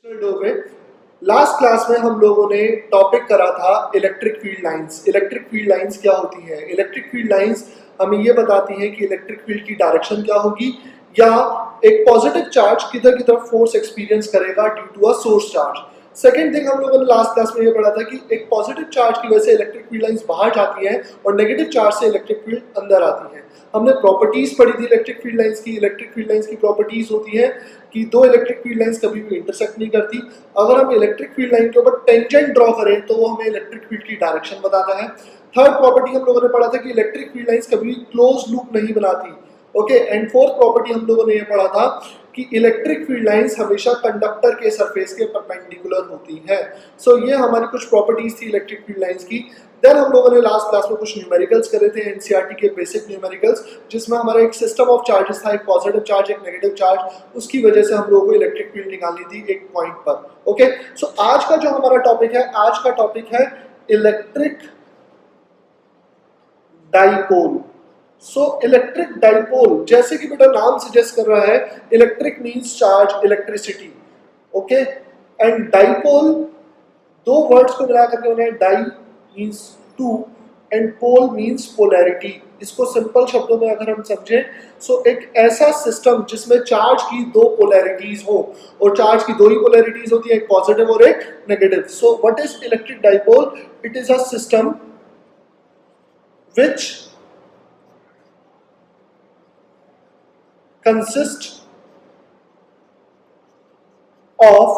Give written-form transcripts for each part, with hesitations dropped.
डोवे। Last class में हम लोगों ने टॉपिक करा था electric field lines. Electric field lines क्या होती है? इलेक्ट्रिक फील्ड लाइंस हमें ये बताती हैं कि इलेक्ट्रिक फील्ड की डायरेक्शन क्या होगी, या एक पॉजिटिव चार्ज किधर की तरफ फोर्स एक्सपीरियंस करेगा due to a source charge. Second thing हम लोगों ने लास्ट क्लास में ये पढ़ा था कि एक पॉजिटिव चार्ज की वजह से इलेक्ट्रिक फील्ड लाइंस बाहर जाती हैं और नेगेटिव चार्ज से इलेक्ट्रिक फील्ड अंदर आती है। हमने प्रॉपर्टीज पढ़ी थी इलेक्ट्रिक फील्ड लाइंस की। इलेक्ट्रिक फील्ड लाइंस की प्रॉपर्टीज होती है कि दो इलेक्ट्रिक फील्ड लाइंस कभी भी इंटरसेक्ट नहीं करती। अगर हम इलेक्ट्रिक फील्ड लाइन के ऊपर टेंजेंट ड्रॉ करें तो वो हमें इलेक्ट्रिक फील्ड की डायरेक्शन बताता है। थर्ड प्रॉपर्टी हम लोगों ने पढ़ा था कि इलेक्ट्रिक फील्ड लाइंस कभी भी क्लोज लूप नहीं बनाती। ओके, एंड फोर्थ प्रॉपर्टी हम लोगों ने ये पढ़ा था कि इलेक्ट्रिक फील्ड लाइंस हमेशा कंडक्टर के सरफेस के परपेंडिकुलर होती है। सो ये हमारी कुछ प्रॉपर्टीज थी इलेक्ट्रिक फील्ड लाइंस की। देन हम लोगों ने लास्ट क्लास में कुछ न्यूमेरिकल्स करे थे, एनसीईआरटी के बेसिक न्यूमेरिकल्स, जिसमें हमारा एक सिस्टम ऑफ चार्जेस था, एक पॉजिटिव चार्ज एक नेगेटिव चार्ज। उसकी वजह से हम लोगों को इलेक्ट्रिक फील्ड निकालनी थी एक पॉइंट पर। ओके, सो आज का जो हमारा टॉपिक है, आज का टॉपिक है electric dipole. So electric dipole, जैसे कि बेटा नाम सजेस्ट कर रहा है, electric means charge, electricity. Okay, and dipole दो वर्ड्स को मिला करके उन्हें di means two and pole means polarity. इसको सिंपल शब्दों में अगर हम समझें, सो एक ऐसा सिस्टम जिसमें चार्ज की दो पोलैरिटीज हो, और चार्ज की दो ही पोलैरिटीज होती है, एक पॉजिटिव और एक negative. So what is electric dipole? It is a system which consist of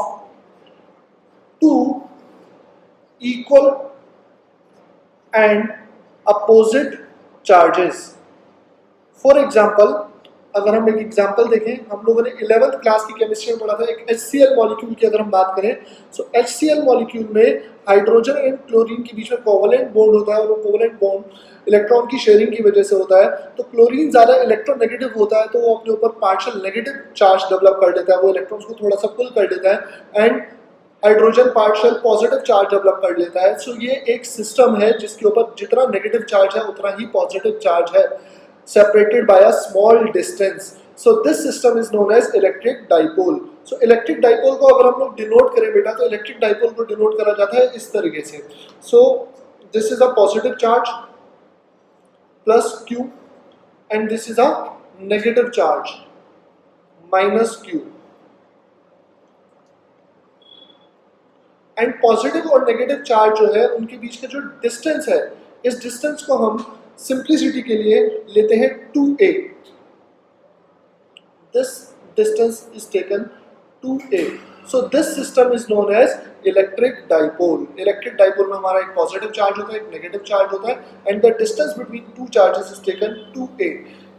two equal and opposite charges. For example, अगर हम एक एग्जांपल देखें, हम लोगों ने 11th क्लास की केमिस्ट्री में पढ़ा था एक HCl मॉलिक्यूल की अगर हम बात करें, सो HCl मॉलिक्यूल में हाइड्रोजन एंड क्लोरीन के बीच में कोवेलेंट बॉन्ड होता है, और वो कोवेलेंट बॉन्ड इलेक्ट्रॉन की शेयरिंग की वजह से होता है। तो क्लोरीन ज़्यादा इलेक्ट्रोनेगेटिव होता है, तो वो अपने ऊपर पार्शियल नेगेटिव चार्ज डेवलप कर देता है, वो इलेक्ट्रॉन्स को थोड़ा सा पुल कर देता है, and hydrogen partial positive charge develop कर लेता है। सो ये एक सिस्टम है जिसके ऊपर जितना नेगेटिव चार्ज है उतना ही पॉजिटिव चार्ज है, separated by a small distance. So this system is known as electric dipole. So electric dipole को अगर हम लोग डिनोट करें बेटा, तो electric dipole को डिनोट करा जाता है इस तरीके से। So this is a positive charge plus Q and this is a negative charge minus Q. And positive और नेगेटिव चार्ज जो है उनके बीच का जो डिस्टेंस है, इस डिस्टेंस को हम सिंप्लिसिटी के लिए लेते हैं 2a. This distance is taken 2a. So this system is known as electric dipole. Electric dipole में हमारा एक पॉजिटिव चार्ज होता है, एक नेगेटिव चार्ज होता है, and the distance between two charges is taken 2a.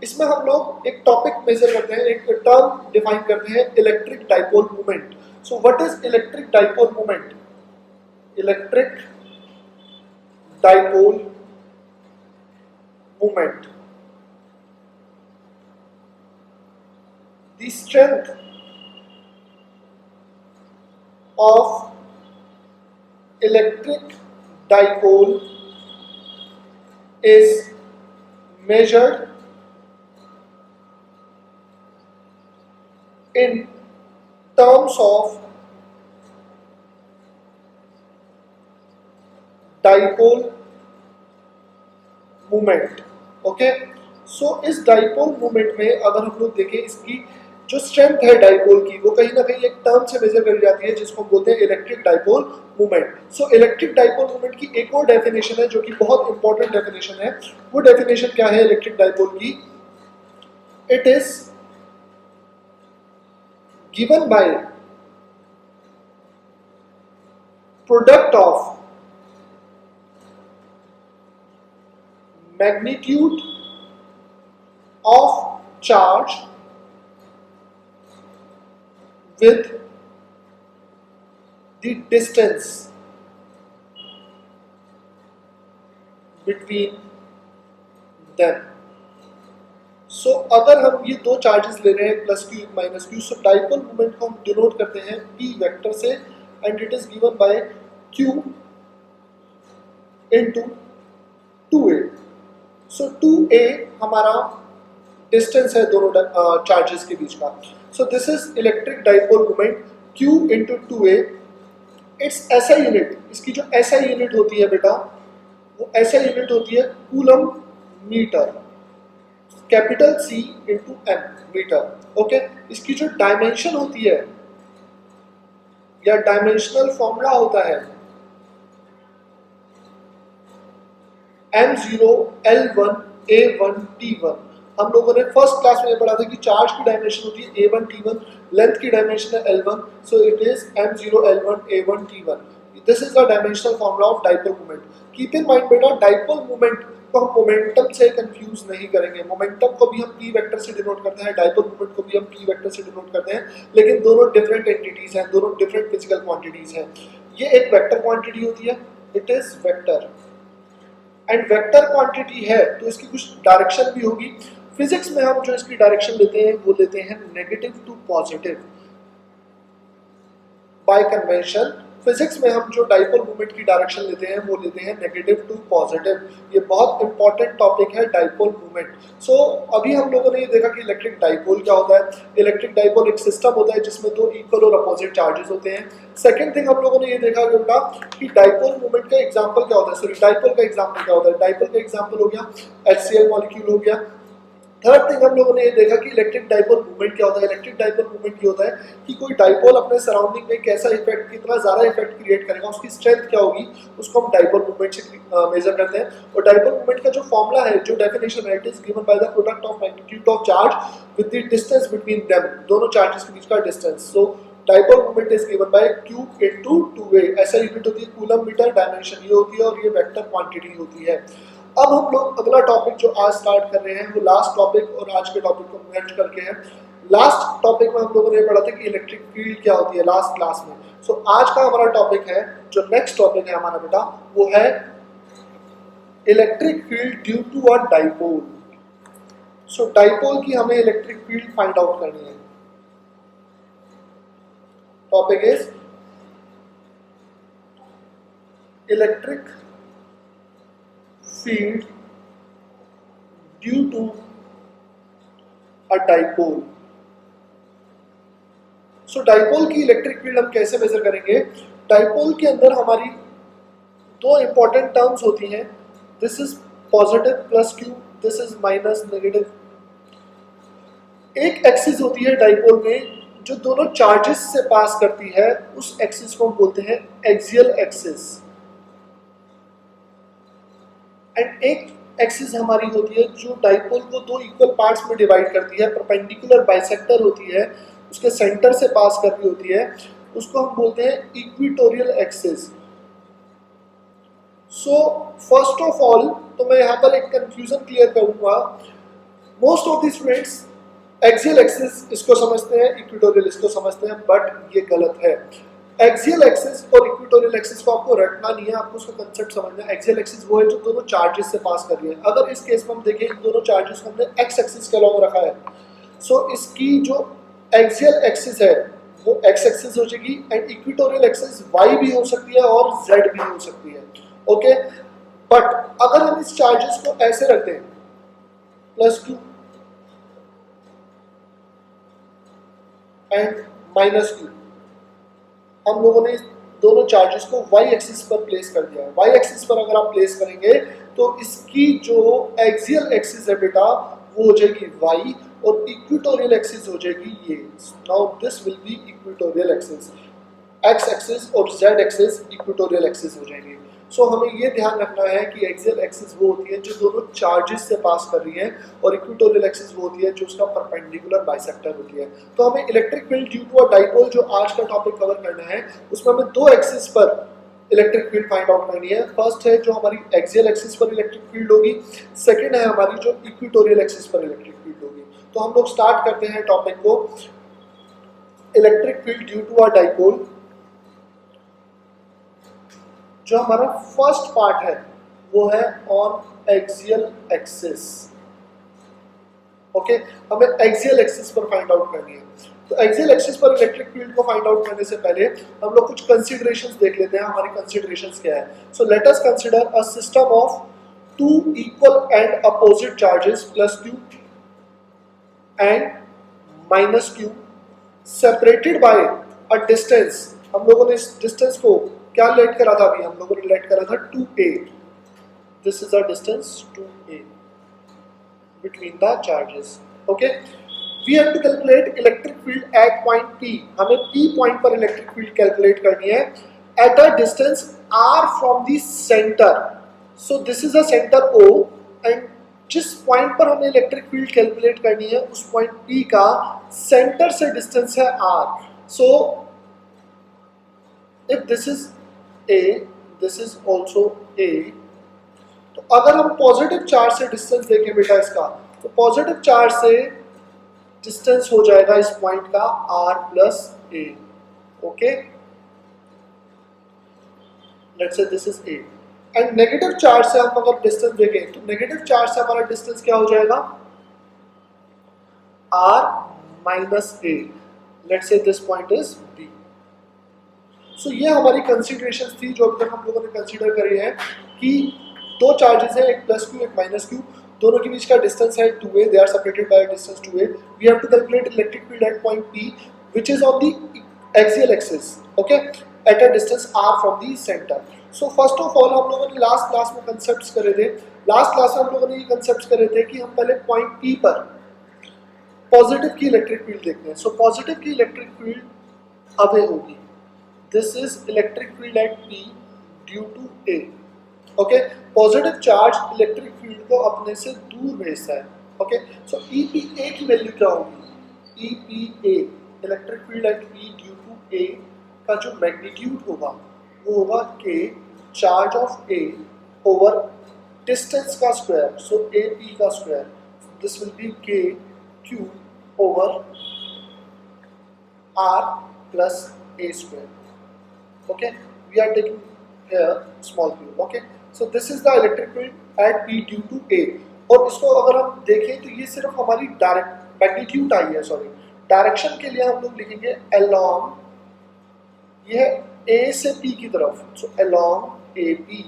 इसमें हम लोग एक टॉपिक मेजर करते हैं, एक टर्म डिफाइन करते हैं, electric dipole moment. So what is electric dipole moment? Electric dipole moment, the strength of electric dipole is measured in terms of dipole moment. Okay, so इस डाइपोल मोमेंट में अगर हम लोग देखें, इसकी जो स्ट्रेंथ है डाइपोल की, वो कहीं ना कहीं एक टर्म से मेजर करी जाती है जिसको बोलते हैं इलेक्ट्रिक डाइपोल मोमेंट। सो इलेक्ट्रिक डाइपोल मोमेंट की एक और डेफिनेशन है जो कि बहुत इंपॉर्टेंट डेफिनेशन है। वो डेफिनेशन क्या है इलेक्ट्रिक डाइपोल की? It is given by product of magnitude of charge with the distance between them. सो अगर हम ये दो चार्जेस ले रहे हैं प्लस क्यू माइनस क्यू, सो डाइपोल मोमेंट को हम डिनोट करते हैं p वेक्टर से, and it is given by q into 2a. So 2a हमारा डिस्टेंस है दोनों चार्जेस के बीच का। सो this is electric dipole moment. Q into 2A, it's SI unit, इसकी जो SI यूनिट होती है बेटा वो SI यूनिट होती है coulomb metre, capital C into M metre. Okay, इसकी जो डायमेंशन होती है या डायमेंशनल फॉर्मूला होता है M0 L1 A1 T1। हम लोगों ने फर्स्ट क्लास में पढ़ा था कि चार्ज की डायमेंशन होती है A1 T1, लेंथ की डायमेंशन है L1, so it is M0 L1 A1 T1। This is the dimensional formula of dipole moment. Keep in mind बेटा, डाइपोल मोमेंट को हम मोमेंटम से कंफ्यूज नहीं करेंगे। मोमेंटम को भी हम P वेक्टर से डिनोट करते हैं, डाइपोल मोमेंट को भी हम P वेक्टर से डिनोट करते हैं, लेकिन दोनों डिफरेंट एंटिटीज हैं, दोनों डिफरेंट फिजिकल क्वांटिटीज हैं। ये एक वेक्टर क्वांटिटी होती है, it is vector, and vector quantity है तो इसकी कुछ डायरेक्शन भी होगी। फिजिक्स में हम जो इसकी डायरेक्शन लेते हैं वो लेते हैं negative to positive by convention. Physics में हम जो डाइपोल मोमेंट की डायरेक्शन लेते हैं वो लेते हैं नेगेटिव टू पॉजिटिव। ये बहुत इंपॉर्टेंट टॉपिक है डाइपोल मोमेंट। सो अभी हम लोगों ने ये देखा कि इलेक्ट्रिक डाइपोल क्या होता है। इलेक्ट्रिक डाइपोल एक सिस्टम होता है जिसमें दो इक्वल और अपोजिट चार्जेस होते हैं। सेकंड थिंग हम लोगों ने ये देखा बेटा कि डाइपोल मोमेंट का एग्जांपल क्या होता है, सॉरी डाइपोल का एग्जांपल क्या होता है। डाइपोल का एग्जांपल हो गया HCl मॉलिक्यूल हो गया। थर्ड थिंग हम लोगों ने ये देखा कि इलेक्ट्रिक डाइपोल मूवमेंट क्या होता है। इलेक्ट्रिक डाइपोल मूवमेंट ये होता है कि कोई डाइपोल अपने सराउंडिंग में कैसा इफेक्ट, कितना ज्यादा इफेक्ट क्रिएट करेगा, उसकी स्ट्रेंथ क्या होगी, उसको हम डाइपोल मूवमेंट से मेजर करते हैं। और डाइपोल मूवमेंट का जो फॉर्मूला है, जो डेफिनेशन है, it is given by the product of magnitude of charge with the distance between them, दोनों चार्जेस के बीच का distance. So dipole movement is given by Q into 2A। ऐसा यूनिट होती है कूलम मीटर, डायमेंशन ये होती है और ये वेक्टर क्वांटिटी होती है। अब हम लोग अगला टॉपिक जो आज स्टार्ट कर रहे हैं वो लास्ट टॉपिक और आज के टॉपिक को मर्ज करके है। लास्ट टॉपिक में हम लोगों ने पढ़ा था कि इलेक्ट्रिक फील्ड क्या होती है लास्ट क्लास में। सो आज का हमारा टॉपिक है, जो नेक्स्ट टॉपिक है हमारा बेटा, वो है electric field due to a dipole. So dipole की हमें इलेक्ट्रिक फील्ड फाइंड आउट करनी है। Topic is electric field due to a dipole। So dipole की इलेक्ट्रिक फील्ड हम कैसे मेजर करेंगे। डाइपोल के अंदर हमारी दो इंपॉर्टेंट टर्म्स होती हैं, this is positive plus Q, this is minus negative. एक एक्सिस होती है डाइपोल में जो दोनों चार्जेस से पास करती है, उस एक्सिस को हम बोलते हैं एक्सियल एक्सिस। एंड एक एक्सिस हमारी होती है जो डाइपोल को दो इक्वल पार्ट्स में डिवाइड करती है, परपेंडिकुलर बाइसेक्टर होती है, उसके सेंटर से पास कर रही होती है, उसको हम बोलते हैं equatorial axis. So first of all तो मैं यहाँ पर एक कंफ्यूजन क्लियर करूंगा। Most of the students axial axis इसको समझते हैं, इक्वेटोरियल इसको समझते हैं, बट ये गलत है। एक्सियल एक्सिस और इक्वेटोरियल एक्सिस को आपको रटना नहीं है, आपको उसका कंसेप्ट समझना है। एक्सियल एक्सिस वो है जो दोनों चार्जेस से पास कर रही है। अगर इस केस में हम देखें, इन दोनों चार्जेस को हमने एक्स एक्सिस के अलॉन्ग रखा है, सो इसकी जो एक्सियल एक्सिस है वो एक्स एक्सिस हो जाएगी, एंड इक्वेटोरियल एक्सिस वाई भी हो सकती है और जेड भी हो सकती है। ओके, बट अगर हम इस चार्जेस को ऐसे रखते हैं plus Q and minus Q, हम लोगों ने दोनों चार्जेस को y एक्सिस पर प्लेस कर दिया है। y एक्सिस पर अगर आप प्लेस करेंगे तो इसकी जो एक्सियल एक्सिस है बेटा वो हो जाएगी y और इक्वेटोरियल एक्सिस हो जाएगी ये। Now this will B equatorial axis, x axis और z एक्सिस इक्वेटोरियल एक्सिस हो जाएंगे। सो हमें ये ध्यान रखना है कि एक्सियल एक्सिस वो होती है जो दोनों चार्जेस से पास कर रही है, और इक्वेटोरियल एक्सिस वो होती है जो उसका परपेंडिकुलर बाइसेक्टर होती है। तो हमें electric field due to a dipole जो आज का टॉपिक कवर करना है, उसमें हमें दो एक्सिस पर इलेक्ट्रिक फील्ड फाइंड आउट करनी है। फर्स्ट है जो हमारी एक्सियल एक्सिस पर इलेक्ट्रिक फील्ड होगी, सेकेंड है हमारी जो इक्वेटोरियल एक्सिस पर इलेक्ट्रिक फील्ड होगी। तो हम लोग स्टार्ट करते हैं टॉपिक को, electric field due to a dipole. जो हमारा फर्स्ट पार्ट है वो है ऑन एक्सियल एक्सिस। ओके, हमें एक्सियल एक्सिस पर फाइंड आउट करनी है। तो एक्सियल एक्सिस पर इलेक्ट्रिक फील्ड को फाइंड आउट करने से पहले हम लोग कुछ कंसीडरेशंस देख लेते हैं। हमारी कंसीडरेशंस क्या है। So let us consider a system of two equal and opposite charges plus Q and minus Q separated by a distance, हम लोगों ने इस डिस्टेंस को क्या लेट करा था, अभी हम लोगों ने लेट करा था 2a, this is a distance 2a between the charges. Okay, we have to calculate electric field at point P. हमें P point पर electric field calculate करनी है at a distance r from the center. So this is a center O and जिस point पर हमें electric field calculate करनी है उस point P का center से distance है r. So if this is A, this is also A. तो अगर हम पॉजिटिव चार्ज से डिस्टेंस देखें बेटा इसका, तो पॉजिटिव चार्ज से डिस्टेंस हो जाएगा इस पॉइंट का r plus A. Okay, let's say this is a. And negative charge से हम अगर डिस्टेंस देखें तो नेगेटिव चार्ज से हमारा डिस्टेंस क्या हो जाएगा, r minus A. Let's say this point is b. सो ये हमारी कंसीडरेशंस थी जो अभी तक हम लोगों ने कंसीडर करी है कि दो चार्जेस हैं, एक प्लस क्यू एक माइनस क्यू, दोनों के बीच का डिस्टेंस है 2a, they are separated by distance 2a. We have to calculate electric field at point P which is on the axial axis, okay, at a distance r from the centre. So first of all हम लोगों ने last class में concepts करे थे. Last class में हम लोगों ने ये कांसेप्ट्स करे थे कि हम पहले पॉइंट P पर पॉजिटिव की इलेक्ट्रिक फील्ड देखते हैं. सो पॉजिटिव की इलेक्ट्रिक फील्ड अब होगी, this is electric field at P due to A. Okay, positive charge electric field को अपने से दूर भेजता है. ओके, सो EPA की वैल्यू क्या होगी, EPA electric field at P due to A का जो मैग्नीट्यूड होगा वो होगा K charge of A over distance का स्क्वायर, सो AP का square. This will be K Q over R plus A square. Okay, we are taking here small q. Okay, so this is the electric field at P due to A. और इसको अगर हम देखें तो ये सिर्फ हमारी डायरेक्ट मैग्नीट्यूड आई है, सॉरी डायरेक्शन के लिए हम लोग लिखेंगे along, ये है A से P की तरफ, so along AP.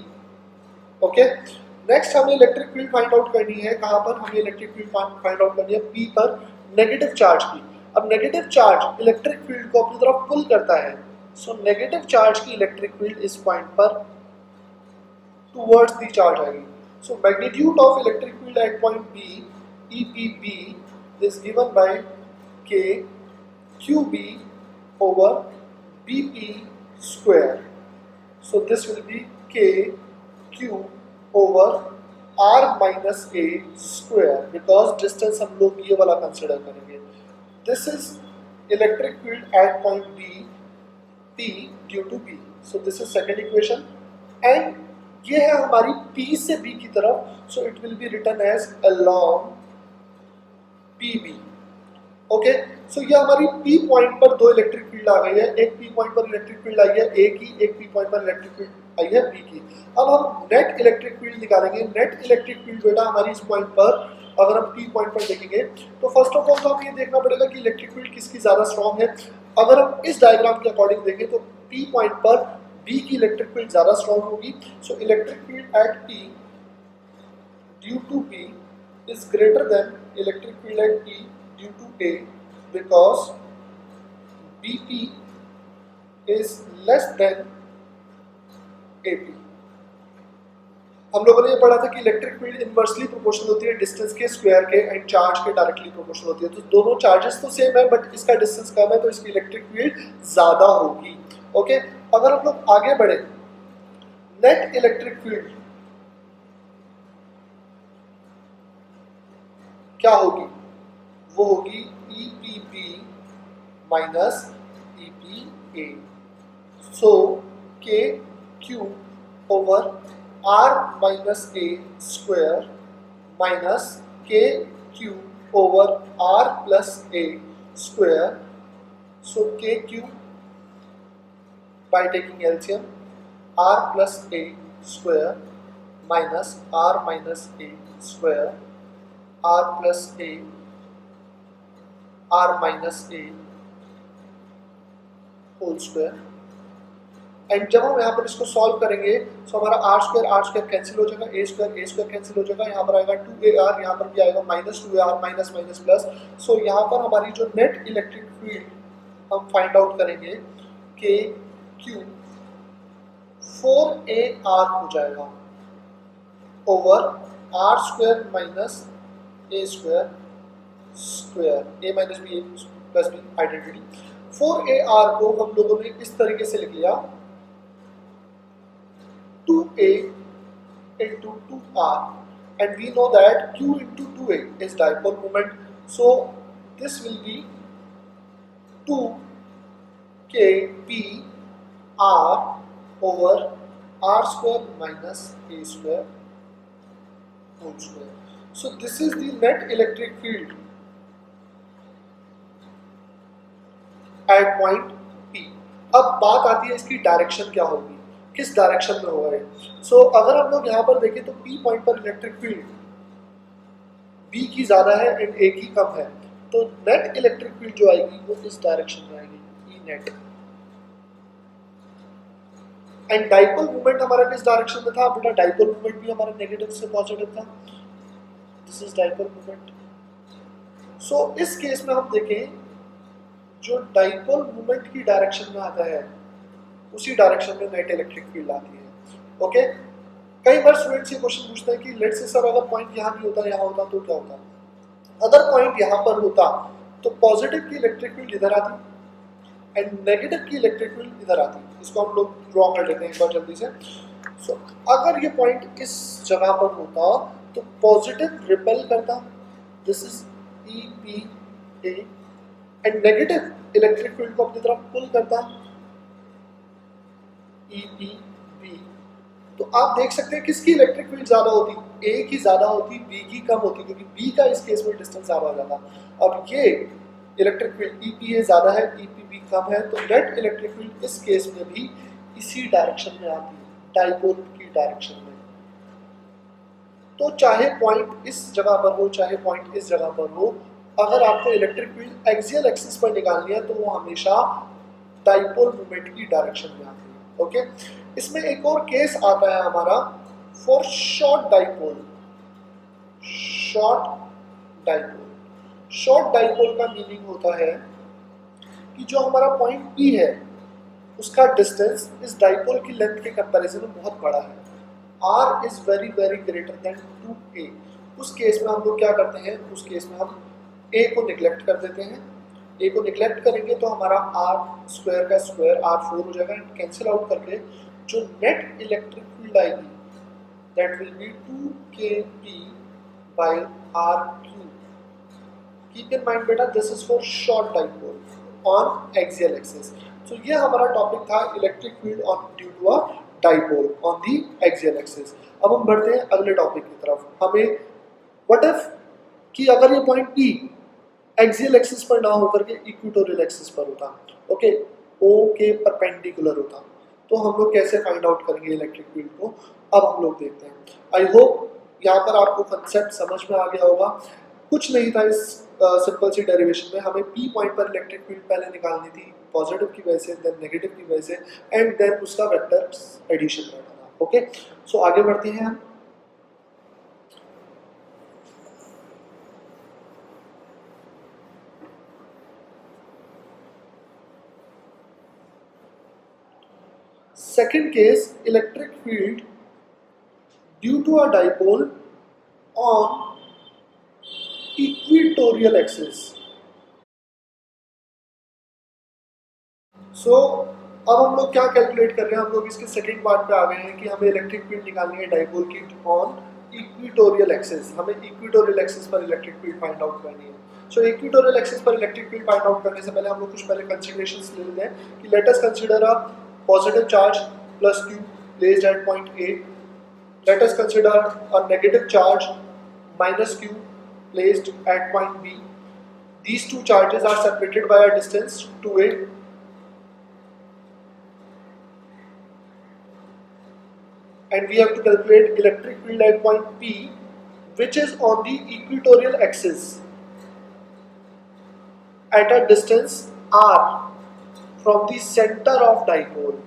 Okay, next हमें इलेक्ट्रिक फील्ड फाइंड आउट करनी है, कहाँ पर हमें इलेक्ट्रिक फील्ड फाइंड आउट करनी है, P पर नेगेटिव चार्ज की. अब नेगेटिव चार्ज इलेक्ट्रिक फील्ड को अपनी तरफ पुल करता है, सो नेगेटिव चार्ज की इलेक्ट्रिक फील्ड इस पॉइंट पर टुवर्ड्स द चार्ज आएगी. So magnitude of electric field at point B EPB is given by K QB over BP square. So this will be K Q over R minus A square, because distance हम लोग ये वाला consider करेंगे. This is electric field at point P due to B. So this is second equation and ये है हमारी P से B की तरफ, so it will be written as along PB. Okay, so ये हमारी P पॉइंट पर दो इलेक्ट्रिक फील्ड आ गई है, एक P पॉइंट पर इलेक्ट्रिक फील्ड आई है A की, एक P पॉइंट पर इलेक्ट्रिक फील्ड आई है B की. अब हम नेट इलेक्ट्रिक फील्ड निकालेंगे. नेट इलेक्ट्रिक फील्ड बेटा हमारी इस पॉइंट पर अगर हम P पॉइंट पर देखेंगे तो फर्स्ट ऑफ ऑल तो हमें ये देखना पड़ेगा कि इलेक्ट्रिक फील्ड किसकी ज़्यादा स्ट्रॉन्ग है. अगर हम इस डायग्राम के अकॉर्डिंग देखें तो P पॉइंट पर B की इलेक्ट्रिक फील्ड ज़्यादा स्ट्रॉन्ग होगी. So electric field at P due to B is greater than electric field at P due to A because BP is less than AP. हम लोगों ने ये पढ़ा था कि इलेक्ट्रिक फील्ड इनवर्सली प्रोपोर्शनल होती है डिस्टेंस के स्क्वायर के एंड चार्ज के डायरेक्टली प्रोपोर्शनल होती है. तो दोनों चार्जेस तो सेम है बट इसका डिस्टेंस कम है तो इसकी इलेक्ट्रिक फील्ड ज़्यादा होगी. ओके, अगर हम लोग आगे बढ़े, नेट इलेक्ट्रिक फील्ड क्या होगी, वो होगी EPB minus EPA. So KQ over R minus A square minus KQ over R plus A square. So KQ by taking LCM R plus A square minus R minus A square R plus A R minus A whole square. And जब हम यहाँ पर इसको solve करेंगे तो हमारा R square cancel हो जाएगा, A स्क्वायर कैंसिल हो जाएगा, यहाँ पर आएगा 2AR, यहाँ पर भी आएगा minus 2AR minus minus plus. So यहाँ पर हमारी जो नेट इलेक्ट्रिक फील्ड हम फाइंड आउट करेंगे कि Q 4AR हो जाएगा over R square minus A square square, A minus B plus B identity. 4AR को हम लोगों ने इस तरीके से लिख लिया 2A into 2R, and we know that Q into 2A is dipole moment, so this will be 2KPR over R square minus A square whole square. So this is the net electric field at point P. अब बात आती है इसकी direction क्या होगी, किस direction में होगा ये। सो अगर हम लोग यहाँ पर देखें तो P पॉइंट पर इलेक्ट्रिक फील्ड B की ज़्यादा है एंड A की कम है, तो नेट इलेक्ट्रिक फील्ड जो आएगी वो इस डायरेक्शन में आएगी, E net. And dipole movement हमारा किस डायरेक्शन में था बेटा, डाइपोल मूवमेंट भी हमारा नेगेटिव से पॉजिटिव था, दिस इज डाइपोल मूवमेंट। सो इस केस में हम देखें जो डाइपोल मूवमेंट की डायरेक्शन में आता है उसी डायरेक्शन में नेट इलेक्ट्रिक फील्ड आती है। ओके, कई बार स्टूडेंट्स ये क्वेश्चन पूछते हैं कि लेट से सर अगर पॉइंट यहाँ भी होता यहाँ होता तो क्या होता, अगर पॉइंट यहाँ पर होता तो पॉजिटिव की इलेक्ट्रिक फील्ड इधर आती एंड नेगेटिव की इलेक्ट्रिक फील्ड इधर आती। इसको हम लोग ड्रॉ कर लेते हैं एक बार जल्दी से। सो अगर ये पॉइंट इस जगह पर होता तो पॉजिटिव रिपेल करता, this is EPA, and negative electric field को अपनी तरफ पुल करता, EPB। तो आप देख सकते हैं किसकी इलेक्ट्रिक फील्ड ज्यादा होती, A की ज्यादा होती, B की कम होती, क्योंकि B का इस केस में डिस्टेंस ज्यादा हो जाता। अब ये इलेक्ट्रिक फील्ड EPA ज्यादा है, EPB कम है, तो नेट इलेक्ट्रिक फील्ड इस केस में भी इसी डायरेक्शन में आती है, डाइपोल की डायरेक्शन में। तो चाहे पॉइंट इस जगह पर हो चाहे पॉइंट इस जगह पर हो, अगर आपको इलेक्ट्रिक फील्ड एक्सियल एक्सिस पर निकालनी है तो वो हमेशा डाइपोल मूवमेंट की डायरेक्शन में आती है। ओके, इसमें एक और केस आता है हमारा for short dipole. Short dipole, short dipole का मीनिंग होता है कि जो हमारा पॉइंट P है उसका डिस्टेंस इस डाइपोल की लेंथ के कंपैरिजन में बहुत बड़ा है, R is very very greater than 2A। उस केस में हम लोग क्या करते हैं, उस केस में हम A को निगलेक्ट कर देते हैं। A को निगलेक्ट करेंगे तो हमारा R स्क्वायर का स्क्वायर R4 हो जाएगा, एंड कैंसिल आउट करके जो नेट इलेक्ट्रिक फील्ड आएगी that will be 2KP by RQ। Keep in mind बेटा this is for short dipole on axial axis. तो ये हमारा टॉपिक था electric field on due to a dipole on the axial axis. अब हम बढ़ते हैं अगले टॉपिक की तरफ। हमें व्हाट इफ कि अगर ये पॉइंट P एक्सियल एक्सिस पर ना होकर के इक्वेटोरियल एक्सिस पर होता, ओके, O के परपेंडिकुलर होता, तो हम लोग कैसे फाइंड आउट करेंगे इलेक्ट्रिक फील्ड को, अब हम लोग देखते हैं। आई होप यहाँ पर आपको कंसेप्ट समझ में आ गया होगा। कुछ नहीं था इस सिंपल सी डेरिवेशन में, हमें P पॉइंट पर इलेक्ट्रिक फील्ड पहले निकालनी थी पॉजिटिव की वजह से, देन नेगेटिव की वजह से, एंड देन उसका वेक्टर एडिशन करना था। ओके, सो आगे बढ़ते हैं हम। Second case, electric field due to a dipole on equatorial axis. So अब हम लोग क्या कैलकुलेट कर रहे हैं, हम लोग इसके सेकंड पार्ट पे आ गए हैं कि हमें इलेक्ट्रिक फील्ड निकालनी है डाइपोल की ऑन इक्वेटोरियल एक्सिस। हमें इक्वेटोरियल एक्सिस पर इलेक्ट्रिक फील्ड फाइंड आउट करनी है। सो इक्वेटोरियल एक्सिस पर इलेक्ट्रिक फील्ड फाइंड आउट करने से पहले हम लोग कुछ पहले कंसीडरेशंस ले लेते हैं कि late us consider a positive charge plus Q placed at point A. Let us consider a negative charge minus Q placed at point B. These two charges are separated by a distance 2A. And we have to calculate electric field at point P, which is on the equatorial axis at a distance R from the center of dipole।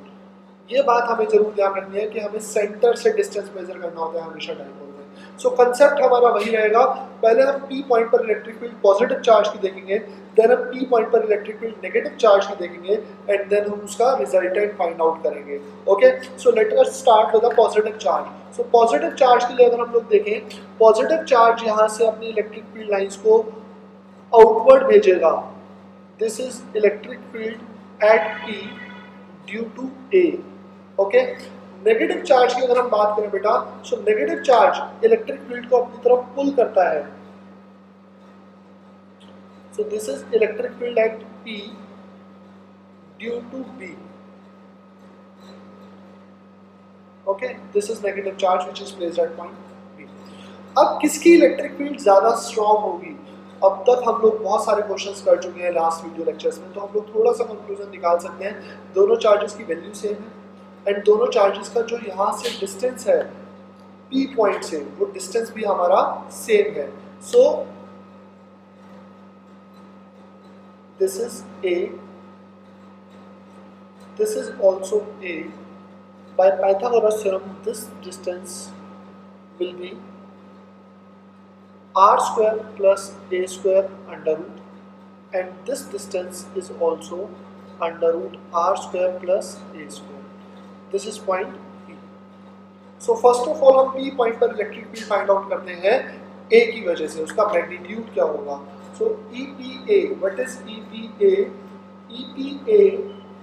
ये बात हमें जरूर ध्यान रखनी है कि हमें centre से डिस्टेंस मेजर करना होता है हमेशा डाइपोल में। सो कंसेप्ट हमारा वही रहेगा, पहले हम P पॉइंट पर इलेक्ट्रिक फील्ड पॉजिटिव चार्ज की देखेंगे, देन हम P पॉइंट पर इलेक्ट्रिक फील्ड नेगेटिव चार्ज की देखेंगे, एंड देन हम उसका रिजल्टेंट फाइंड आउट करेंगे। Okay, so let us start with the positive charge. So positive charge के लिए अगर हम लोग देखें, पॉजिटिव चार्ज यहाँ से अपनी इलेक्ट्रिक फील्ड लाइंस को आउटवर्ड भेजेगा। This is electric field at P due to A। Okay, negative charge की अगर हम बात करें बेटा, so negative charge electric field को अपनी तरफ पुल करता है। So this is electric field at P due to B। Okay, this is negative charge which is placed at point B। अब किसकी इलेक्ट्रिक फील्ड ज्यादा स्ट्रांग होगी? अब तक हम लोग बहुत सारे क्वेश्चंस कर चुके हैं लास्ट वीडियो लेक्चर्स में, तो हम लोग थोड़ा सा कंक्लूजन निकाल सकते हैं। दोनों चार्जेस की वैल्यू सेम है, एंड दोनों चार्जेस का जो यहाँ से डिस्टेंस है P पॉइंट से, वो डिस्टेंस भी हमारा सेम है। So this is A, this is also A। By Pythagoras theorem this distance will be r square plus a square under root, and this distance is also under root r square plus a square. This is point P. So first of all हम P point पर electric field find out करते हैं A की वजह से, उसका magnitude क्या होगा। So EPA, what is EPA? EPA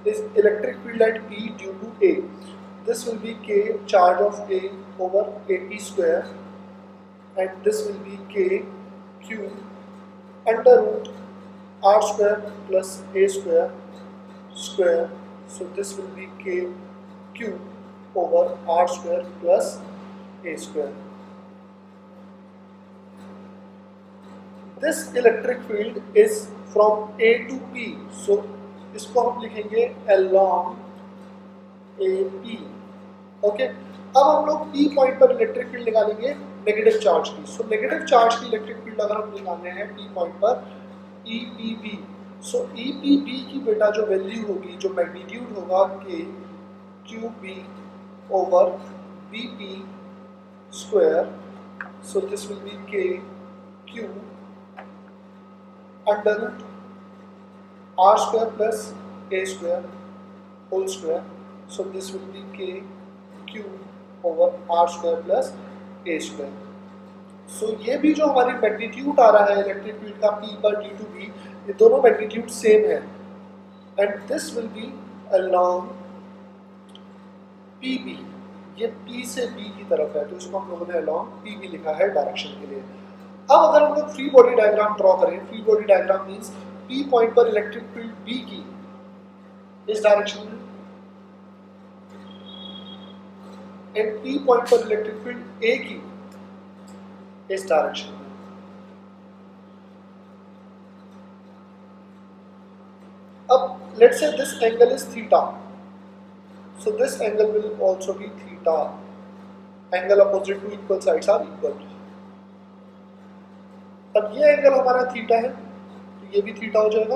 is electric field at P due to A. This will be K charge of A over AP square, and this will be K Q under root R square plus A square square. So this will be K Q over R square plus A square. This electric field is from A to P. So इसको हम लिखेंगे along AP. Okay, अब हम लोग P point पर electric field निकालेंगे negative charge की। सो negative charge की इलेक्ट्रिक फील्ड अगर हम निकालने हैं P पॉइंट पर EPB, सो EPB की बेटा जो वैल्यू होगी, जो मैग्नीट्यूड होगा K QB over BP square. So this will be K Q under root R square plus A square whole square. So this will be K Q over R square plus A square. So ये भी जो हमारी magnitude आ रहा है electric field का P पर D to B, ये दोनों मैग्नीट्यूड सेम है, and this will be along PB। ये P से B की तरफ है, तो इसको हम लोगों ने अलोंग PB लिखा है डायरेक्शन के लिए। अब अगर हम लोग फ्री बॉडी डायग्राम ड्रॉ करें, free body diagram means P point पर इलेक्ट्रिक फील्ड B की इस डायरेक्शन में, एंड P पॉइंट पर इलेक्ट्रिक फील्ड A की इस डायरेक्शन में। अब let's say this angle is theta, so this angle will also be theta. Angle opposite to equal sides are equal. अब ये एंगल हमारा थीटा है, तो ये भी थीटा हो जाएगा।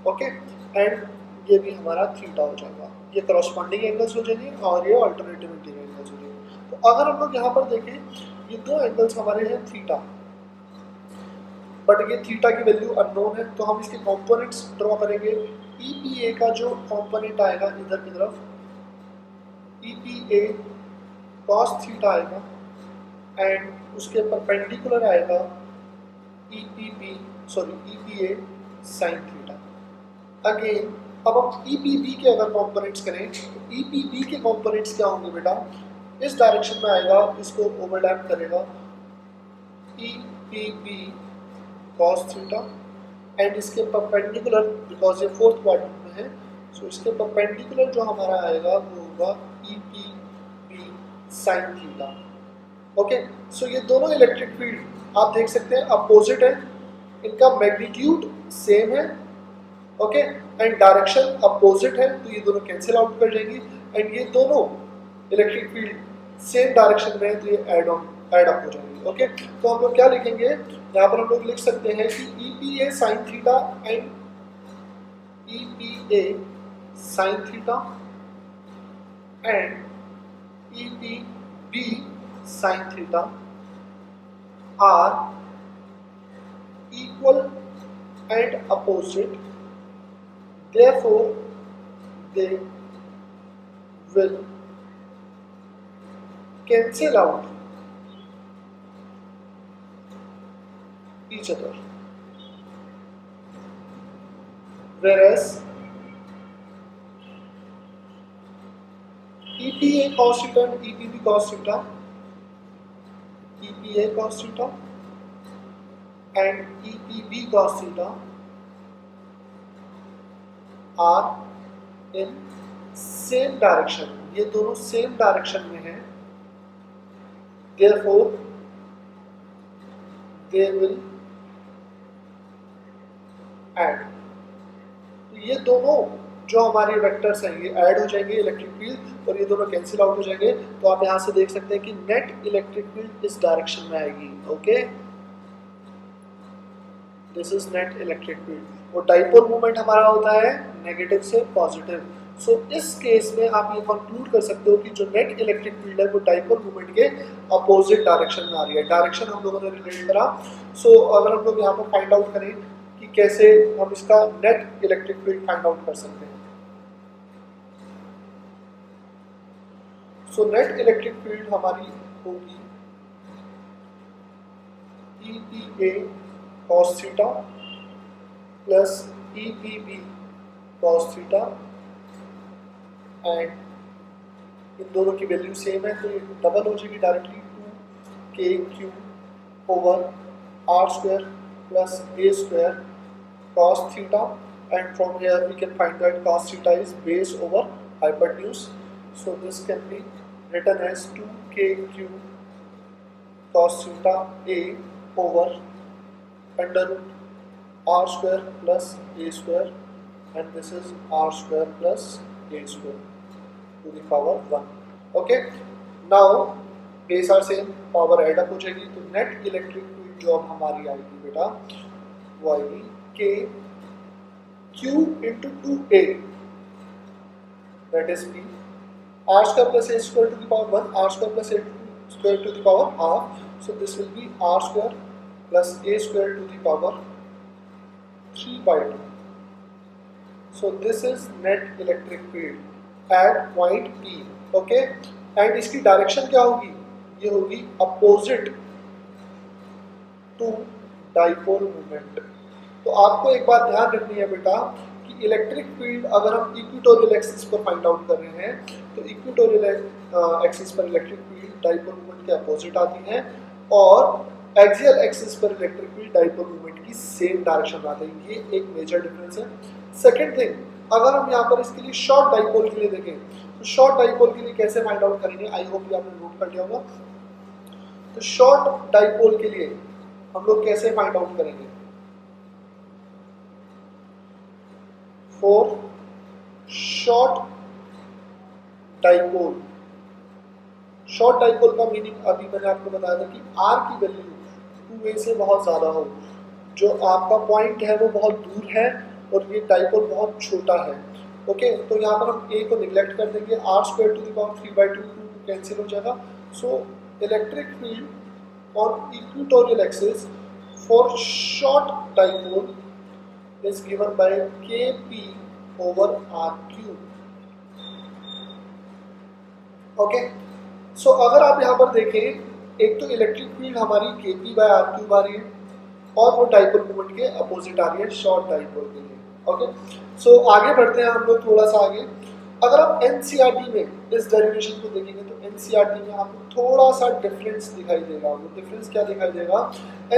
ओके, एंड ये भी हमारा थीटा हो जाएगा। ये करस्पॉन्डिंग एंगल्स हो जाएंगे और ये अल्टरनेटिव इंटीरियर एंगल्स हो जाएंगे। तो अगर हम लोग यहाँ पर देखें, ये दो एंगल्स हमारे हैं थीटा, बट ये थीटा की वैल्यू अननोन है, तो हम इसके कंपोनेंट्स ड्रॉ करेंगे। EPA का जो कंपोनेंट आएगा इधर की तरफ, EPA cos थीटा आएगा, एंड उसके परपेंडिकुलर आएगा EPA sin थीटा। अगेन अब हम EPB के अगर कंपोनेंट्स करें, तो EPB के कंपोनेंट्स क्या होंगे बेटा, इस डायरेक्शन में आएगा, इसको ओवरलैप करेगा EPB cos थीटा, एंड इसके परपेंडिकुलर, बिकॉज ये फोर्थ क्वाड्रेंट में है, सो इसके परपेंडिकुलर जो हमारा आएगा वो होगा EPB sin theta. Okay, so ये दोनों इलेक्ट्रिक फील्ड आप देख सकते हैं अपोजिट है, इनका मैग्नीट्यूड सेम है। ओके, एंड डायरेक्शन अपोजिट है, तो ये दोनों कैंसिल आउट कर जाएंगी, एंड ये दोनों इलेक्ट्रिक फील्ड सेम डायरेक्शन में है, तो ये ऐड अप हो जाएंगे। ओके, तो हम लोग क्या लिखेंगे यहाँ पर, हम लोग लिख सकते हैं कि EPA sin theta and EPA sin theta and EPB sin theta are equal and opposite, therefore they will cancel out each other. Whereas EPA cos theta and EPB cos theta, EPA cos theta and EPB cos theta are in same direction. ये दोनों same direction में हैं, therefore they will add. ये दोनों जो हमारे vectors हैं ये ऐड हो जाएंगे इलेक्ट्रिक फील्ड और ये दोनों कैंसिल आउट हो जाएंगे। तो आप यहाँ से देख सकते हैं कि नेट इलेक्ट्रिक फील्ड इस डायरेक्शन में आएगी। Okay, this is net electric field. और डाइपोल मोमेंट हमारा होता है नेगेटिव से पॉजिटिव। सो इस केस में आप ये कंक्लूड कर सकते हो कि जो नेट इलेक्ट्रिक फील्ड है वो डाइपोल मोमेंट के अपोजिट डायरेक्शन में आ रही है। डायरेक्शन हम लोगों ने रिलेट करा। सो अगर हम लोग यहाँ पर फाइंड आउट करें कि कैसे हम इसका net electric field find out कर सकते हैं। सो नेट इलेक्ट्रिक फील्ड हमारी होगी EPA cos theta plus EPB cos theta and in दोनों की वैल्यू सेम है तो ये डबल हो जाएगी directly 2KQ over R square plus A square cos theta, and from here we can find that cos theta is base over hypotenuse. So this can be written as 2KQ cos theta A over under root R square plus A square, and this is R square plus A square to the power 1. Okay, now base are same, power add up हो जाएगी तो net electric field जो अब हमारी आएगी बेटा वो आएगी K Q into 2A, that is P, R square plus A square to the power 1, R square plus A square to the power half, so this will be R square plus A square to the power 3 by 2. So this is net electric field at point P. Okay, and इसकी direction क्या होगी? ये होगी opposite to dipole moment. तो आपको एक बात ध्यान रखनी है बेटा कि इलेक्ट्रिक फील्ड अगर हम इक्वेटोरियल एक्सिस पर फाइंड आउट कर रहे हैं तो इक्वेटोरियल एक्सिस पर इलेक्ट्रिक फील्ड डाइपोल मोमेंट के अपोजिट आती है और एक्सियल एक्सिस पर इलेक्ट्रिक फील्ड डाइपोल मोमेंट की सेम डायरेक्शन में आती है। ये एक मेजर डिफरेंस है। सेकेंड थिंग, अगर हम यहाँ पर इसके लिए शॉर्ट डाइपोल के लिए देखें तो शॉर्ट डाइपोल के लिए कैसे फाइंड आउट करेंगे, आई होप ये आपने नोट कर लिया होगा। तो शॉर्ट डाइपोल के लिए हम लोग कैसे फाइंड आउट करेंगे? For short dipole, short dipole का मीनिंग अभी मैंने आपको बताया था कि R की वैल्यू 2A से बहुत ज़्यादा हो, जो आपका पॉइंट है वो बहुत दूर है और ये डाइपोल बहुत छोटा है। ओके, तो यहाँ पर हम A को निगलेक्ट कर देंगे, R square to the power 3 by 2 cancel हो जाएगा। So electric field on equatorial axis for short dipole is given by Kp over R cube. Okay, so अगर आप यहाँ पर देखें एक तो इलेक्ट्रिक फील्ड हमारी Kp by R cube आ रही है और वो डाइपोल मोमेंट के अपोजिट आ रही है शॉर्ट डाइपोल के लिए। ओके, सो आगे बढ़ते हैं हम लोग थोड़ा सा आगे। अगर आप NCERT में इस डेरिवेशन को देखेंगे तो NCERT में आपको थोड़ा सा डिफरेंस दिखाई देगा। वो डिफरेंस क्या दिखाई देगा?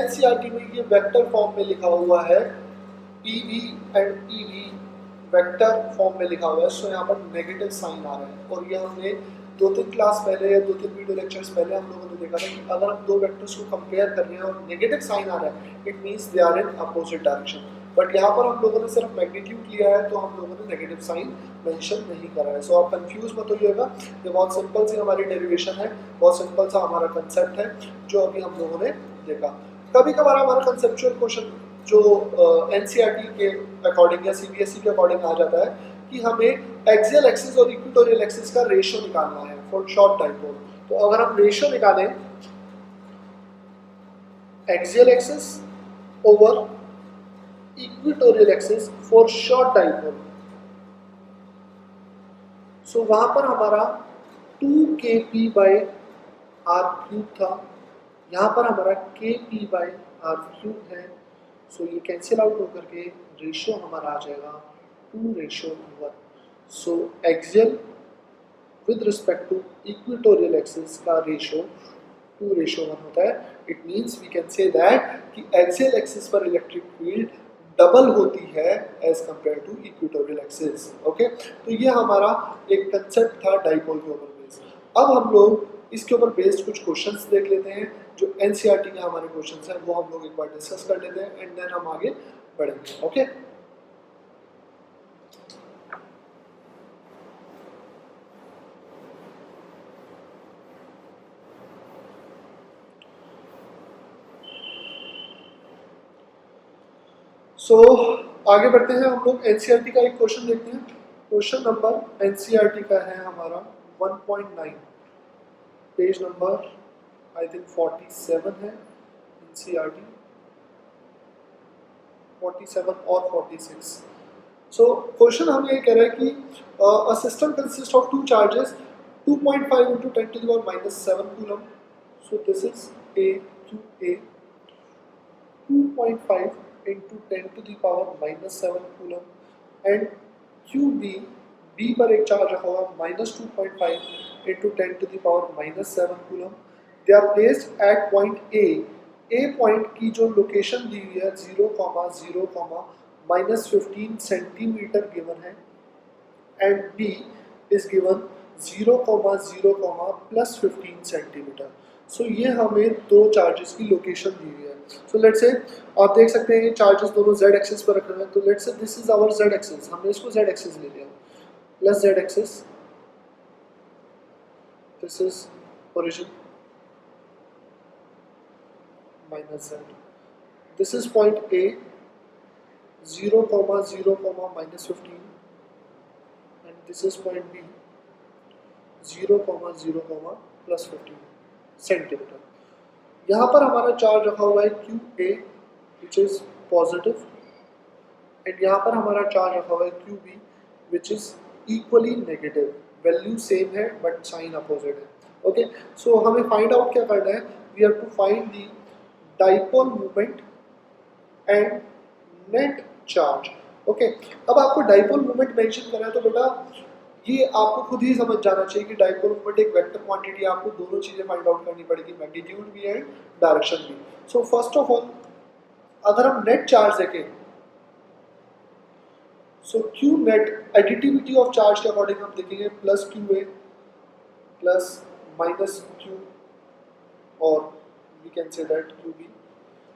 NCERT में ये वेक्टर फॉर्म में लिखा हुआ है, EV and EV vector form में लिखा हुआ है। सो यहाँ पर नेगेटिव साइन आ रहा है और ये हमने 2-3 क्लास पहले या 2-3 वीडियो लेक्चर्स पहले हम लोगों ने देखा था कि अगर हम दो वेक्टर्स को कंपेयर कर रहे हैं और नेगेटिव साइन आ रहा है it means they are in opposite direction. But यहाँ पर हम लोगों ने सिर्फ मैग्नीट्यूड लिया है तो हम लोगों ने नेगेटिव साइन मेंशन नहीं करा है। सो आप कंफ्यूज मत होइएगा, ये बहुत सिंपल सी हमारी डेरिवेशन है, बहुत सिंपल सा हमारा कंसेप्ट है जो अभी हम लोगों ने देखा। कभी कभार हमारा कंसेप्चुअल क्वेश्चन जो NCERT के अकॉर्डिंग या CBSE के अकॉर्डिंग आ जाता है कि हमें एक्सियल एक्सिस और इक्वेटोरियल एक्सिस का रेशियो निकालना है फॉर शॉर्ट डाइपोल। तो अगर हम रेशियो निकालें axial axis over equatorial axis for short dipole. So वहां पर हमारा 2kp/r³ था, यहाँ पर हमारा kp/r³ है। सो ये कैंसिल आउट होकर के रेशियो हमारा आ जाएगा 2:1। So axial with respect to equatorial axis का रेशियो 2:1 होता है। It means we can say that कि एक्सियल एक्सिस पर इलेक्ट्रिक फील्ड डबल होती है as compare to equatorial axis. Okay, तो ये हमारा एक कंसेप्ट था डाइपोल के ऊपर बेस्ड। अब हम लोग इसके ऊपर बेस्ड कुछ क्वेश्चंस देख लेते हैं जो एनसीईआरटी के हमारे क्वेश्चंस हैं, वो हम लोग एक बार डिस्कस कर लेते हैं एंड देन हम आगे बढ़ेंगे। ओके, सो आगे बढ़ते हैं हम लोग। एनसीईआरटी का एक क्वेश्चन देखते हैं। क्वेश्चन नंबर एनसीईआरटी का है हमारा 1.9, पेज नंबर आई थिंक 47 है। एनसीईआरटी 47 और 46। सो क्वेश्चन हम ये कह रहे हैं कि a system consist of two charges 2.5 into 10⁻⁻7 coulomb. So this is A to A, 2.5 into 10⁻⁻7 coulomb and QB, B पर एक चार्ज रखा हुआ -2.5 into 10⁻⁻7 coulomb. They are placed at point A। A point की जो लोकेशन दी हुई है 0,0, -15 centimetre given है and B is given 0,0, +15 centimetre. So ये हमें दो चार्जेस की लोकेशन दी हुई है। सो लेट्स से आप देख सकते हैं ये चार्जेस दोनों z एक्सिस पर रखे हुए हैं। तो let's say this is our z axis, हमने इसको z एक्सिस ले लिया, plus z axis, this is origin minus z, this is point A 0,0, -15 and this is point B 0,0, +15 centimetre. यहाँ पर हमारा चार्ज रखा हुआ है QA which is positive and यहाँ पर हमारा चार्ज रखा हुआ है QB which is equally negative. Value same है बट साइन अपोजिट है। ओके, सो हमें फाइंड आउट क्या करना है, we have to find the dipole moment and net charge. Okay, अब आपको डाइपोल मोमेंट मेंशन करना है तो बेटा ये आपको खुद ही समझ जाना चाहिए कि डाइपोल मोमेंट एक वेक्टर क्वांटिटी, आपको दोनों चीजें फाइंड आउट करनी पड़ेगी, मैग्नीट्यूड भी एंड डायरेक्शन भी। सो फर्स्ट ऑफ ऑल अगर हम नेट चार्ज देखें, so Q net additivity of charge के अकॉर्डिंग हम देखेंगे +QA +-Q और we can say that QB।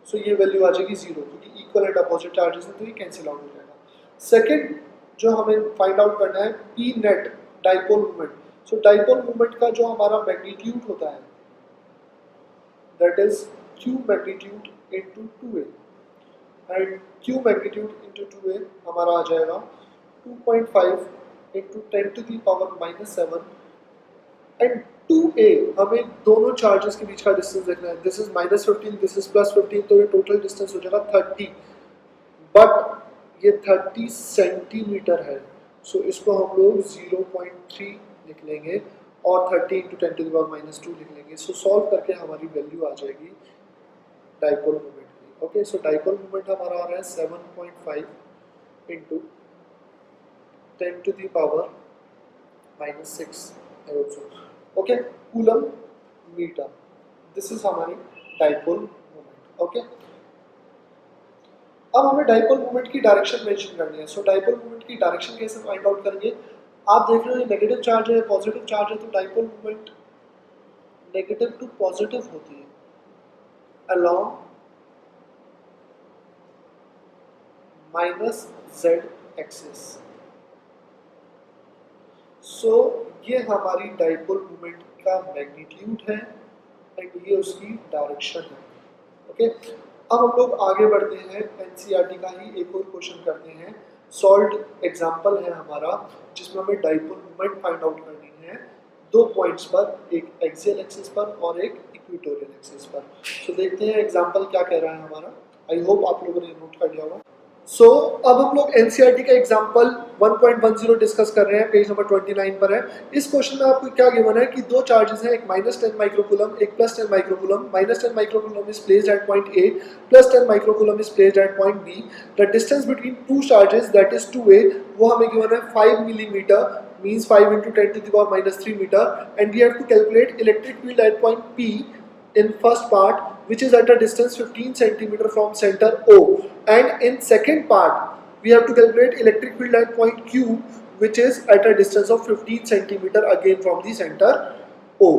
So ये वैल्यू आ जाएगी 0 क्योंकि इक्वल एंड अपोजिट चार्जेस हैं तो ये कैंसिल आउट हो जाएगा। सेकेंड जो हमें फाइंड आउट करना है P नेट डाइपोल मोमेंट। सो डाइपोल मोमेंट का जो हमारा मैग्नीट्यूड होता है that is Q magnitude into 2A and Q magnitude into 2A हमारा आ जाएगा 2.5 इंटू 10⁻⁻7 एंड 2A हमें दोनों चार्जेस के बीच का डिस्टेंस देखना है। दिस इज -15, दिस इज +15, तो ये टोटल डिस्टेंस हो जाएगा 30, बट ये 30 सेंटीमीटर है। सो इसको हम लोग 0.3 लिख लेंगे और 30 इंटू 10⁻⁻2 लिख लेंगे। सो सॉल्व करके हमारी वैल्यू आ जाएगी डाइपोल मोमेंट की। ओके, सो डाइपोल मोमेंट हमारा आ रहा है 7.5 into 10⁻⁻6 okay coulomb metre. This is हमारी डाइपोल मोमेंट। ओके, अब हमें डाइपोल मोमेंट की डायरेक्शन मेंशन करनी है। सो डाइपोल मोमेंट की डायरेक्शन कैसे फाइंड आउट करेंगे, आप देख रहे हो नेगेटिव चार्ज है पॉजिटिव चार्ज है, तो dipole moment negative to positive होती है अलोंग -z एक्सिस। सो ये हमारी डाइपोल मोमेंट का मैग्नीट्यूड है एंड ये उसकी डायरेक्शन है। ओके, अब हम लोग आगे बढ़ते हैं, एनसीईआरटी का ही एक और क्वेश्चन करते हैं। सॉल्व्ड एग्जांपल है हमारा जिसमें हमें डाइपोल मोमेंट फाइंड आउट करनी है दो पॉइंट्स पर, एक एक्सियल एक्सिस पर और एक इक्वेटोरियल एक्सिस पर। सो देखते हैं एग्जांपल क्या कह रहा है हमारा। आई होप आप लोगों ने नोट कर लिया होगा। सो अब हम लोग एनसीईआरटी का एग्जांपल 1.10 डिस्कस कर रहे हैं, पेज नंबर 29 पर है। इस क्वेश्चन में आपको क्या गिवन है कि दो चार्जेस हैं, एक -10 माइक्रोकूलम, एक +10 microcoulomb. -10 microcoulomb is placed at point A, +10 microcoulomb is placed at point B. The distance between two charges that is 2a, वो हमें गिवन है 5 millimetre, means 5 into 10 to the power -3 meter, and we have to calculate electric field at point P in first part, which is at a distance 15 centimeter from center O, and in second part we have to calculate electric field at point Q, which is at a distance of 15 centimeter again from the center O.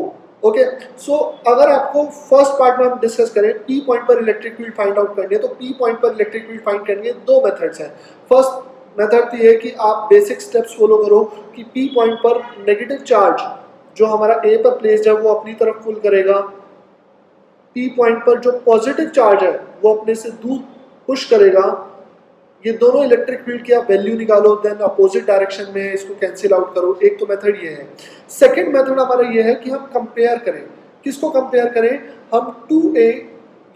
Okay so अगर आपको first part में हम discuss करें, P point पर electric field find out करनी है, तो P point पर इलेक्ट्रिक फील्ड फाइंड करनी है। दो मेथड्स हैं। फर्स्ट मेथड तो ये है कि आप बेसिक स्टेप्स फॉलो करो कि पी पॉइंट पर नेगेटिव चार्ज जो हमारा ए पर प्लेस्ड है वो अपनी तरफ पुल करेगा, पी पॉइंट पर जो पॉजिटिव चार्ज है वो अपने से दूर पुश करेगा। ये दोनों इलेक्ट्रिक फील्ड की आप वैल्यू निकालो, देन अपोजिट डायरेक्शन में इसको कैंसिल आउट करो। एक तो मेथड ये है। सेकंड मेथड हमारा ये है कि हम कंपेयर करें। किसको कंपेयर करें? हम 2a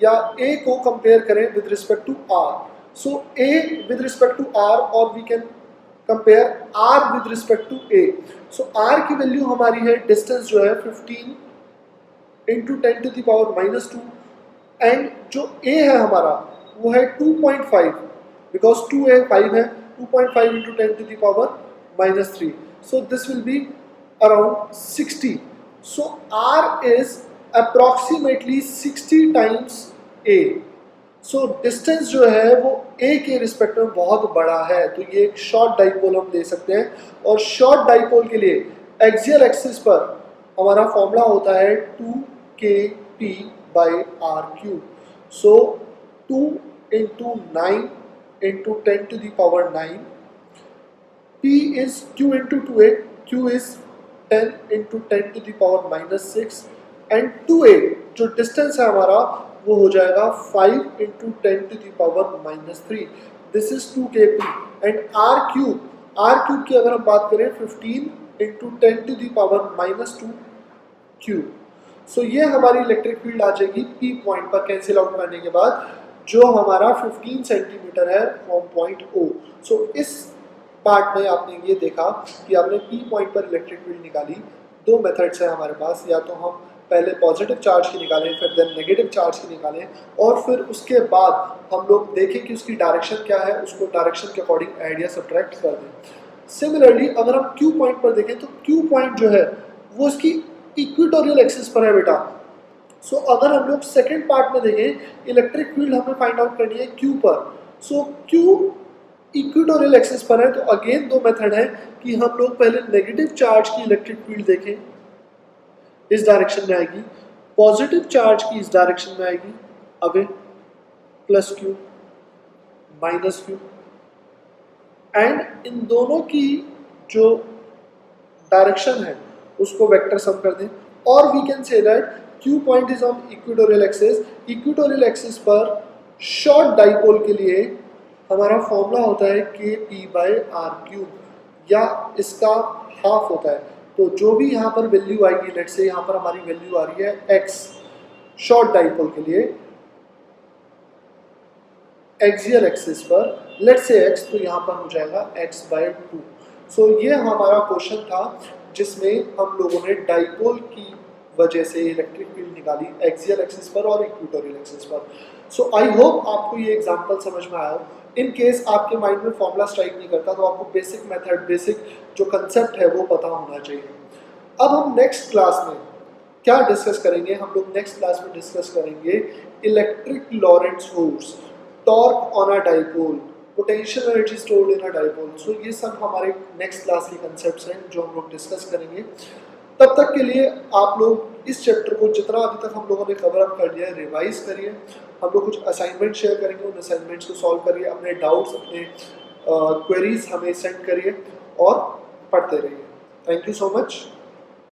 या a को कंपेयर करें with respect to r। So a with respect to r और we can compare r with respect to a। So r की वैल्यू हमारी है, डिस्टेंस जो है 15 into 10 to the power -2, and जो a है हमारा वो है 2.5, बिकॉज 2a 5 है, 2.5 into 10 to the power -3, so this will be around 60। So r is approximately 60 times a। So distance जो है वो a के रिस्पेक्ट में बहुत बड़ा है, तो ये एक शॉर्ट डाइपोल हम दे सकते हैं। और शॉर्ट डाइपोल के लिए एक्सियल एक्सिस पर हमारा फॉर्मूला होता है 2kp/r³। So 2 into 9 into 10 to the power 9, p is q into 2a, q is 10 into 10 to the power -6, and 2a जो डिस्टेंस है हमारा वो हो जाएगा 5 into 10 to the power -3। This is 2kp। And r³ की अगर हम बात करें 15 into 10 to the power -2 so ये हमारी इलेक्ट्रिक फील्ड आ जाएगी पी पॉइंट पर कैंसिल आउट करने के बाद, जो हमारा 15 सेंटीमीटर है फ्रॉम पॉइंट ओ। सो इस पार्ट में आपने ये देखा कि आपने पी पॉइंट पर इलेक्ट्रिक फील्ड निकाली। दो मेथड्स है हमारे पास, या तो हम पहले पॉजिटिव चार्ज की निकालें, फिर देन नेगेटिव चार्ज की निकालें, और फिर उसके बाद हम लोग देखें कि उसकी डायरेक्शन क्या है, उसको डायरेक्शन के अकॉर्डिंग ऐड या सब्ट्रैक्ट कर दें। सिमिलरली अगर हम क्यू पॉइंट पर देखें तो क्यू पॉइंट जो है वो उसकी इक्वेटोरियल एक्सिस पर है बेटा। सो अगर हम लोग सेकेंड पार्ट में देखें, इलेक्ट्रिक फील्ड हमें फाइंड आउट करनी है क्यू पर। सो क्यू इक्वेटोरियल एक्सिस पर है, तो अगेन दो मेथड है कि हम लोग पहले नेगेटिव चार्ज की इलेक्ट्रिक फील्ड देखें, इस डायरेक्शन में आएगी, पॉजिटिव चार्ज की इस डायरेक्शन में आएगी, away +q -q, and in दोनों की जो डायरेक्शन है उसको वेक्टर सम कर दें, और we can say that Q point is on equatorial axis. Equatorial axis पर शॉर्ट डाइपोल के लिए हमारा फॉर्मूला होता है kp/r³, या इसका हाफ होता है। तो जो भी यहाँ पर वैल्यू आएगी, लेट्स से यहाँ पर हमारी वैल्यू आ रही है x शॉर्ट डाइपोल के लिए एक्सियल एक्सिस पर, लेट्स से x, तो यहाँ पर हो जाएगा x/2। सो ये हमारा क्वेश्चन था जिसमें हम लोगों ने डाइपोल की वजह से इलेक्ट्रिक फील्ड निकाली एक्सियल एक्सिस पर और इक्वेटोरियल एक्सिस पर। सो आई होप आपको ये एग्जांपल समझ में आया हो। इन केस आपके माइंड में फॉर्मूला स्ट्राइक नहीं करता तो आपको बेसिक मेथड, बेसिक जो कंसेप्ट है वो पता होना चाहिए। अब हम नेक्स्ट क्लास में क्या डिस्कस करेंगे? हम लोग नेक्स्ट क्लास में डिस्कस करेंगे electric Lorentz force, torque on a dipole, potential energy stored in a dipole. So ये सब हमारे नेक्स्ट क्लास के कंसेप्ट्स हैं जो हम लोग डिस्कस करेंगे। तब तक के लिए आप लोग इस चैप्टर को जितना अभी तक हम लोगों ने कवर अप कर लिया है रिवाइज करिए। हम लोग कुछ असाइनमेंट शेयर करेंगे, उन असाइनमेंट्स को सॉल्व करिए, अपने डाउट्स, अपने क्वेरीज हमें सेंड करिए और पढ़ते रहिए। Thank you so much.